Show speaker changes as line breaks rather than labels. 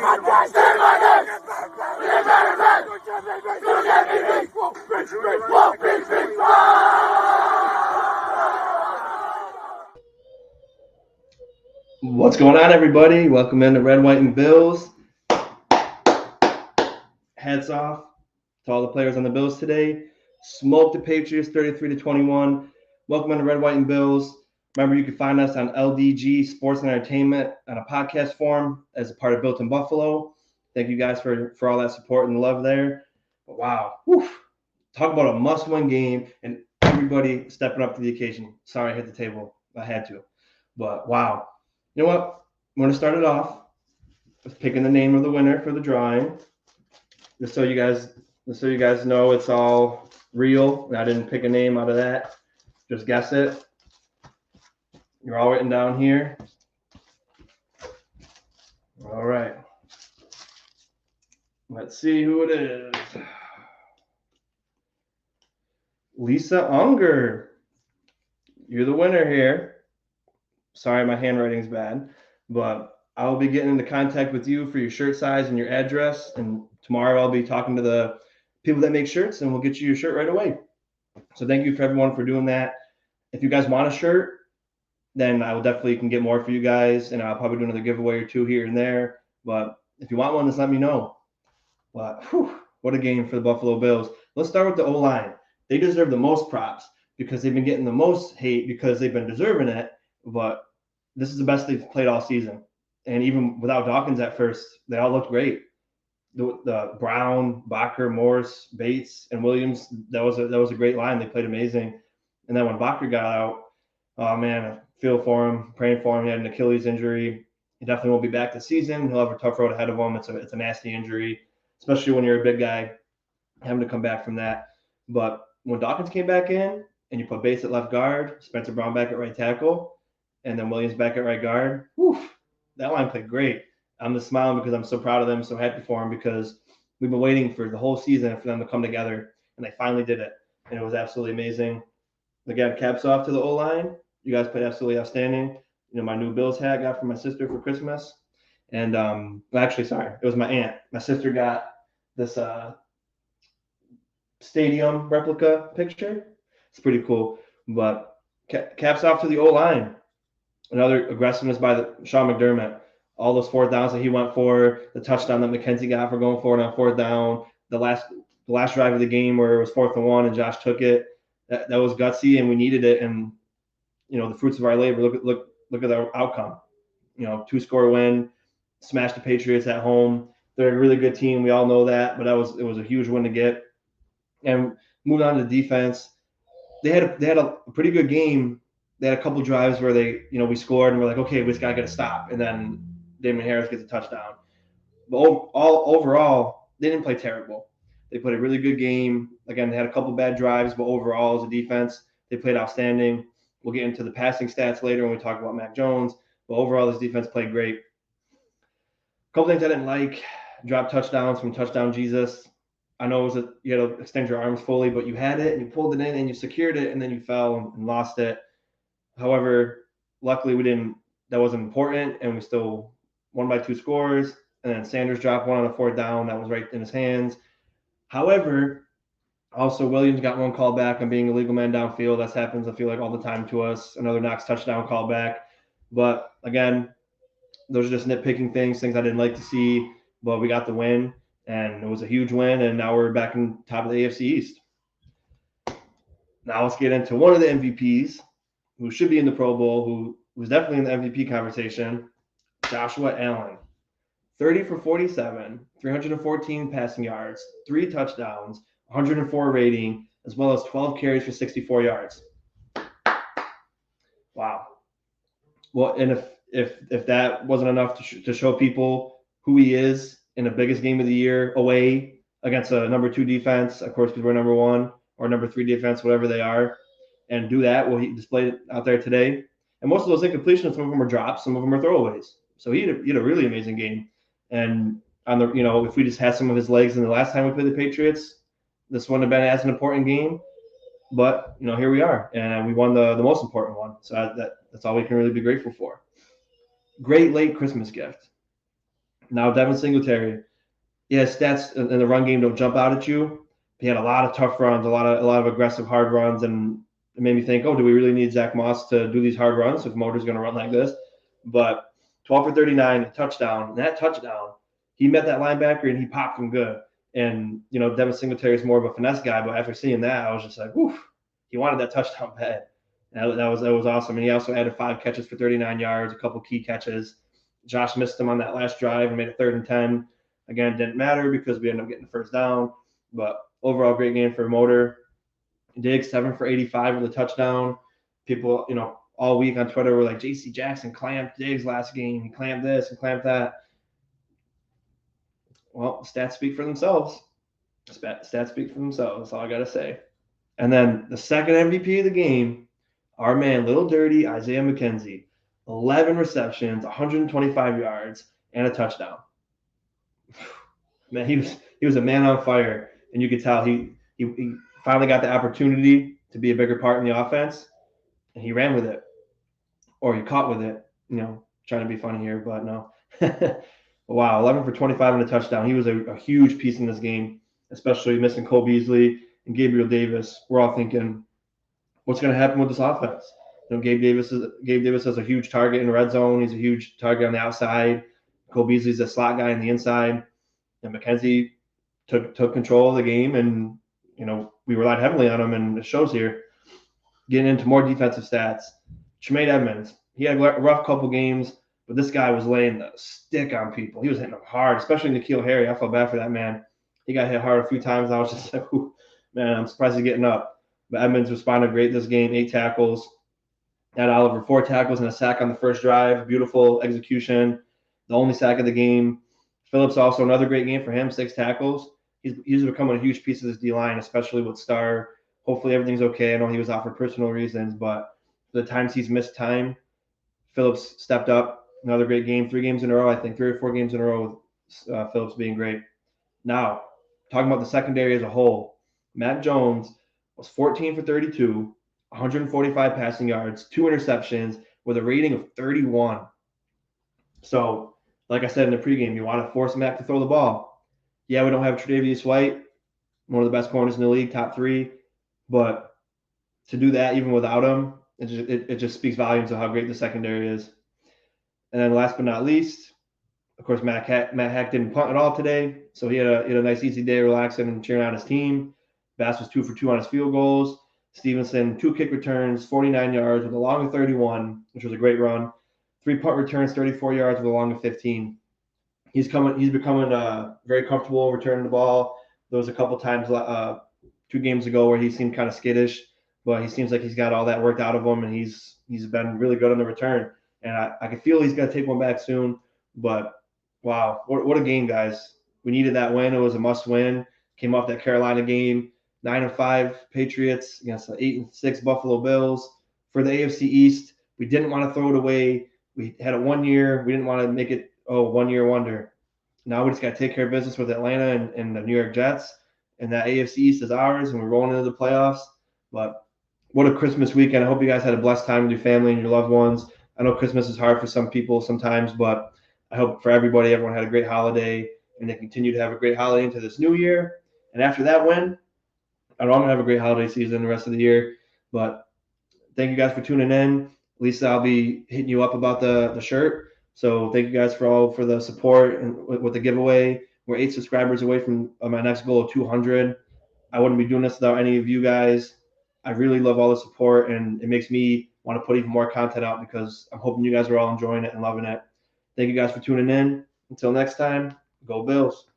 What's going on, everybody? Welcome into Red, White, and Bills. Hats off to all the players on the Bills today. Smoked the Patriots 33-21. Welcome into Red, White, and Bills. Remember, you can find us on LDG Sports and Entertainment on a podcast form as a part of Built in Buffalo. Thank you guys for all that support and love there. But wow, talk about a must-win game and everybody stepping up to the occasion. Sorry, I hit the table. I had to. But wow. You know what? I'm going to start it off with picking the name of the winner for the drawing. Just so you guys know it's all real. I didn't pick a name out of that. Just guess it. You're all written down here. All right. Let's see who it is. Lisa Unger. You're the winner here. Sorry, my handwriting's bad, but I'll be getting into contact with you for your shirt size and your address. And tomorrow I'll be talking to the people that make shirts, and we'll get you your shirt right away. So thank you for everyone for doing that. If you guys want a shirt, then I will definitely can get more for you guys, and I'll probably do another giveaway or two here and there. But if you want one, just let me know. But what a game for the Buffalo Bills. Let's start with the O-line. They deserve the most props because they've been getting the most hate because they've been deserving it. But this is the best they've played all season. And even without Dawkins at first, they all looked great. The Brown, Bakker, Morse, Bates, and Williams, that was a great line. They played amazing. And then when Bakker got out, oh man, I feel for him, praying for him. He had an Achilles injury. He definitely won't be back this season. He'll have a tough road ahead of him. It's a nasty injury, especially when you're a big guy, having to come back from that. But when Dawkins came back in and you put Bates at left guard, Spencer Brown back at right tackle, and then Williams back at right guard, that line played great. I'm just smiling because I'm so proud of them, so happy for them because we've been waiting for the whole season for them to come together, and they finally did it, and it was absolutely amazing. Again, caps off to the O-line. You guys played absolutely outstanding. You know, my new Bills hat I got from my sister for Christmas, and it was my aunt. My sister got this stadium replica picture. It's pretty cool, but caps off to the O-line. Another aggressiveness by Sean McDermott. All those fourth downs that he went for, the touchdown that McKenzie got for going for it on fourth down, the last drive of the game where it was 4th and 1 and Josh took it. That was gutsy, and we needed it. And you know, the fruits of our labor. Look at the outcome. You know, 2-score win, smashed the Patriots at home. They're a really good team. We all know that, but it was a huge win to get. And moving on to the defense, they had a pretty good game. They had a couple drives where we scored and we're like, okay, we just gotta get a stop, and then Damon Harris gets a touchdown. But overall, they didn't play terrible. They played a really good game. Again, they had a couple bad drives, but overall, as a defense, they played outstanding. We'll get into the passing stats later when we talk about Mac Jones, but overall, this defense played great. A couple things I didn't like: drop touchdowns from Touchdown Jesus. I know you had to extend your arms fully, but you had it and you pulled it in and you secured it, and then you fell and lost it. However, luckily that wasn't important, and we still won by 2 scores. And then Sanders dropped one on a 4th down that was right in his hands. However, also Williams got one call back on being a legal man downfield. That happens, I feel like, all the time to us. Another Knox touchdown call back. But again, those are just nitpicking things I didn't like to see. But we got the win, and it was a huge win, and now we're back in top of the AFC East. Now let's get into one of the MVPs, who should be in the Pro Bowl, who was definitely in the MVP conversation, Joshua Allen. 30 for 47, 314 passing yards, 3 touchdowns, 104 rating, as well as 12 carries for 64 yards. Wow. Well, and if that wasn't enough to show people who he is in the biggest game of the year away against a number 2 defense, of course, because we're number 1 or number 3 defense, whatever they are, and do that, well, he displayed it out there today. And most of those incompletions, some of them are drops, some of them are throwaways. So he had a really amazing game. And if we just had some of his legs in the last time we played the Patriots, this wouldn't have been as an important game. But here we are, and we won the most important one. So that's all we can really be grateful for. Great late Christmas gift. Now Devin Singletary, yeah, stats in the run game don't jump out at you. He had a lot of tough runs, a lot of aggressive hard runs, and it made me think, oh, do we really need Zach Moss to do these hard runs if Motor's going to run like this? But 12 for 39, a touchdown. And that touchdown, he met that linebacker and he popped him good. And Devin Singletary is more of a finesse guy, but after seeing that, I was just like, woof, he wanted that touchdown bad. And that was awesome. And he also added 5 catches for 39 yards, a couple key catches. Josh missed him on that last drive and made it 3rd and 10. Again, it didn't matter because we ended up getting the first down. But overall, great game for Motor. Diggs, 7 for 85 with a touchdown. People, all week on Twitter were like, J.C. Jackson clamped Diggs last game. He clamped this and clamped that. Well, stats speak for themselves. Stats speak for themselves. That's all I got to say. And then the second MVP of the game, our man, Little Dirty Isaiah McKenzie, 11 receptions, 125 yards, and a touchdown. Man, he was a man on fire, and you could tell he finally got the opportunity to be a bigger part in the offense, and he ran with it, or he caught with it. Trying to be funny here, but no. Wow, 11 for 25 and a touchdown. He was a huge piece in this game, especially missing Cole Beasley and Gabriel Davis. We're all thinking, what's going to happen with this offense? Gabe Davis has a huge target in the red zone. He's a huge target on the outside. Cole Beasley's a slot guy on the inside. And McKenzie took control of the game, and we relied heavily on him, and it shows here. Getting into more defensive stats, Tremaine Edmonds, he had a rough couple games, but this guy was laying the stick on people. He was hitting them hard, especially N'Keal Harry. I felt bad for that man. He got hit hard a few times. I was just like, man, I'm surprised he's getting up. But Edmonds responded great this game, 8 tackles. Had Oliver 4 tackles and a sack on the first drive. Beautiful execution. The only sack of the game. Phillips also another great game for him, 6 tackles. He's becoming a huge piece of this D-line, especially with Starr. Hopefully everything's okay. I know he was out for personal reasons, but the times he's missed time, Phillips stepped up. Another great game, 3 games in a row, I think, 3 or 4 games in a row with Phillips being great. Now, talking about the secondary as a whole, Matt Jones was 14 for 32, 145 passing yards, 2 interceptions with a rating of 31. So, like I said in the pregame, you want to force Matt to throw the ball. Yeah, we don't have Tre'Davious White, one of the best corners in the league, top 3. But to do that even without him, it just speaks volumes of how great the secondary is. And then last but not least, of course, Matt Hack didn't punt at all today. So he had a nice, easy day relaxing and cheering on his team. Bass was 2 for 2 on his field goals. Stevenson, 2 kick returns, 49 yards with a long of 31, which was a great run. 3 punt returns, 34 yards with a long of 15. He's becoming very comfortable returning the ball. There was a couple times 2 games ago where he seemed kind of skittish, but he seems like he's got all that worked out of him, and he's been really good on the return. And I can feel he's going to take one back soon. But wow, what a game, guys! We needed that win. It was a must-win. Came off that Carolina game, 9-5 Patriots against the 8-6 Buffalo Bills. For the AFC East, we didn't want to throw it away. We had it 1 year. We didn't want to make it 1-year wonder. Now we just got to take care of business with Atlanta and the New York Jets. And that AFC East is ours, and we're rolling into the playoffs. But what a Christmas weekend. I hope you guys had a blessed time with your family and your loved ones. I know Christmas is hard for some people sometimes, but I hope for everybody, everyone had a great holiday, and they continue to have a great holiday into this new year. And after that win, I don't want to have a great holiday season the rest of the year. But thank you guys for tuning in. Lisa, I'll be hitting you up about the shirt. So thank you guys for the support and with the giveaway. We're 8 subscribers away from my next goal of 200. I wouldn't be doing this without any of you guys. I really love all the support, and it makes me want to put even more content out because I'm hoping you guys are all enjoying it and loving it. Thank you guys for tuning in. Until next time, go Bills.